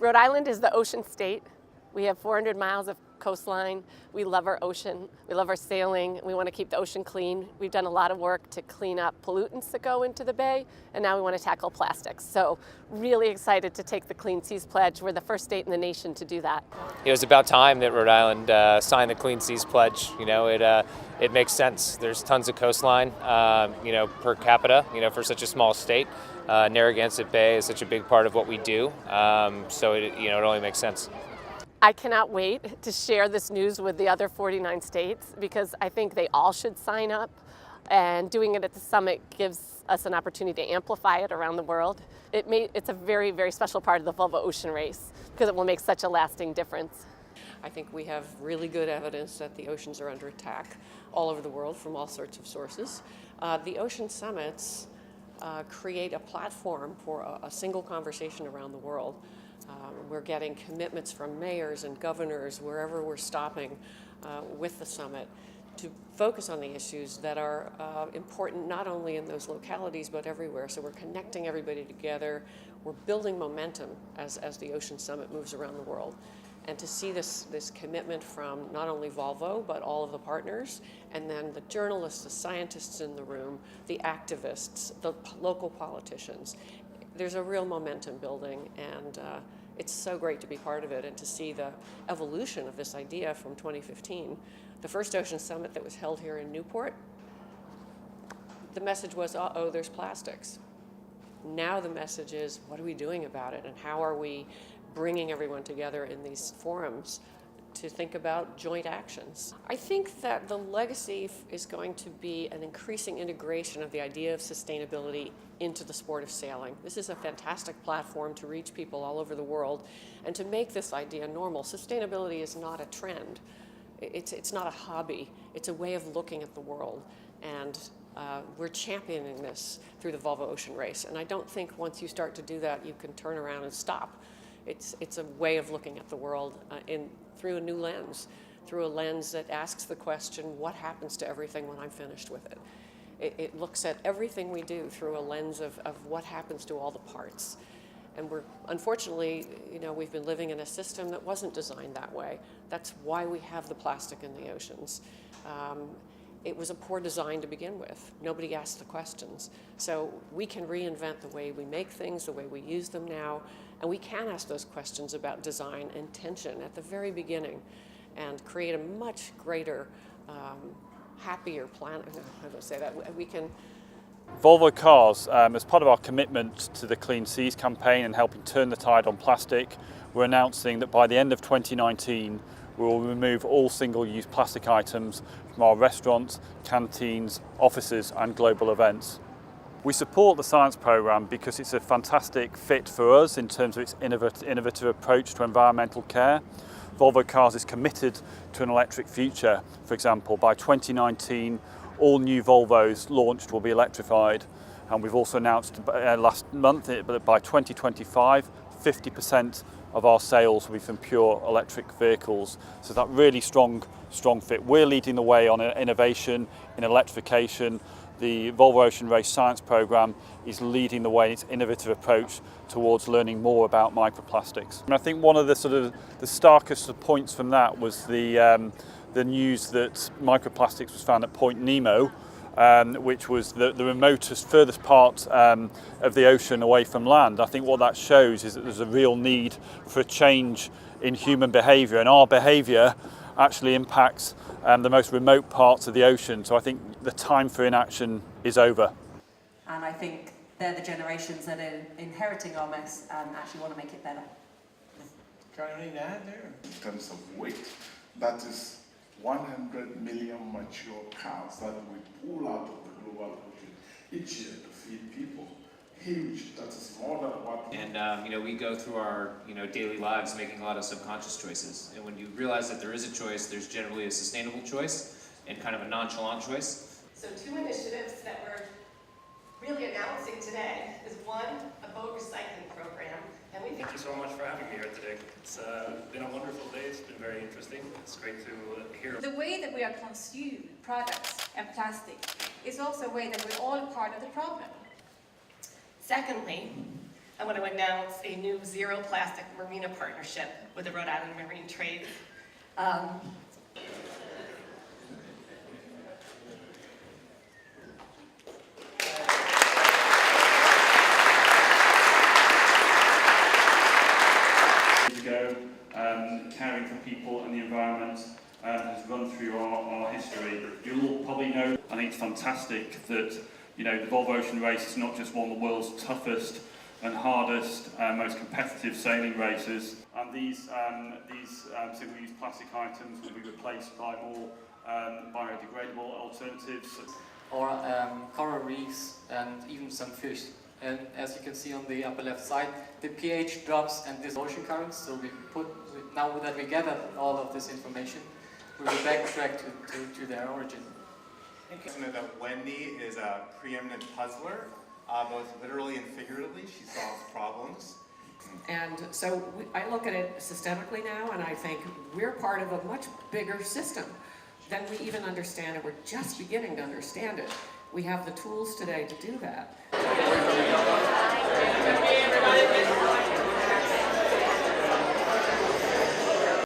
Rhode Island is the ocean state. We have 400 miles of coastline. We love our ocean. We love our sailing. We want to keep the ocean clean. We've done a lot of work to clean up pollutants that go into the bay, and now we want to tackle plastics. So really excited to take the Clean Seas Pledge. We're the first state in the nation to do that. It was about time that Rhode Island signed the Clean Seas Pledge. It makes sense. There's tons of coastline, per capita, for such a small state. Narragansett Bay is such a big part of what we do, so it only makes sense. I cannot wait to share this news with the other 49 states because I think they all should sign up, and doing it at the summit gives us an opportunity to amplify it around the world. It's a very, very special part of the Volvo Ocean Race because it will make such a lasting difference. I think we have really good evidence that the oceans are under attack all over the world from all sorts of sources. The ocean summits create a platform for a single conversation around the world. We're getting commitments from mayors and governors wherever we're stopping with the summit to focus on the issues that are important not only in those localities but everywhere. So we're connecting everybody together. We're building momentum as the Ocean Summit moves around the world. And to see this commitment from not only Volvo but all of the partners, and then the journalists, the scientists in the room, the activists, the local politicians, there's a real momentum building, and it's so great to be part of it and to see the evolution of this idea from 2015. The first Ocean Summit that was held here in Newport, the message was, uh-oh, there's plastics. Now the message is, what are we doing about it, and how are we bringing everyone together in these forums to think about joint actions? I think that the legacy is going to be an increasing integration of the idea of sustainability into the sport of sailing. This is a fantastic platform to reach people all over the world and to make this idea normal. Sustainability is not a trend. It's not a hobby. It's a way of looking at the world. And we're championing this through the Volvo Ocean Race. And I don't think once you start to do that, you can turn around and stop. It's a way of looking at the world through a new lens, through a lens that asks the question, what happens to everything when I'm finished with it? It looks at everything we do through a lens of what happens to all the parts. And unfortunately, we've been living in a system that wasn't designed that way. That's why we have the plastic in the oceans. It was a poor design to begin with. Nobody asked the questions. So we can reinvent the way we make things, the way we use them now, and we can ask those questions about design and intention at the very beginning and create a much greater, happier planet. How do I say that? We can. Volvo Cars, as part of our commitment to the Clean Seas campaign and helping turn the tide on plastic, we're announcing that by the end of 2019, we will remove all single-use plastic items from our restaurants, canteens, offices and global events. We support the science programme because it's a fantastic fit for us in terms of its innovative approach to environmental care. Volvo Cars is committed to an electric future. For example, by 2019, all new Volvos launched will be electrified. And we've also announced last month that by 2025, 50% of our sales will be from pure electric vehicles. So that really strong fit. We're leading the way on innovation in electrification. The Volvo Ocean Race Science Programme is leading the way in its innovative approach towards learning more about microplastics. And I think one of the starkest points from that was the news that microplastics was found at Point Nemo, which was the remotest, furthest part of the ocean away from land. I think what that shows is that there's a real need for a change in human behaviour, and our behaviour actually impacts the most remote parts of the ocean. So I think the time for inaction is over. And I think they're the generations that are inheriting our mess and actually want to make it better. Can I add there? In terms of weight, that is 100 million mature cows that we pull out of the global ocean each year to feed people. Huge. That is more than what. And we go through our daily lives making a lot of subconscious choices. And when you realize that there is a choice, there's generally a sustainable choice and kind of a nonchalant choice. So 2 initiatives that we're really announcing today is one, a boat recycling program. And we Thank you so much for having me here today. It's been a wonderful day. It's been very interesting. It's great to hear. The way that we are consumed products and plastic is also a way that we're all part of the problem. secondly, I want to announce a new zero plastic marina partnership with the Rhode Island Marine Trade. Caring for people and the environment has run through our history. You'll all probably know, I think it's fantastic that the Volvo Ocean Race is not just one of the world's toughest and hardest, most competitive sailing races. And these single-use plastic items will be replaced by more biodegradable alternatives. Or coral reefs and even some fish. And as you can see on the upper left side, the pH drops and this ocean currents. So now that we gathered all of this information, we will backtrack to their origin. I know that Wendy is a preeminent puzzler, both literally and figuratively. She solves problems. And so I look at it systemically now, and I think we're part of a much bigger system than we even understand, and we're just beginning to understand it. We have the tools today to do that.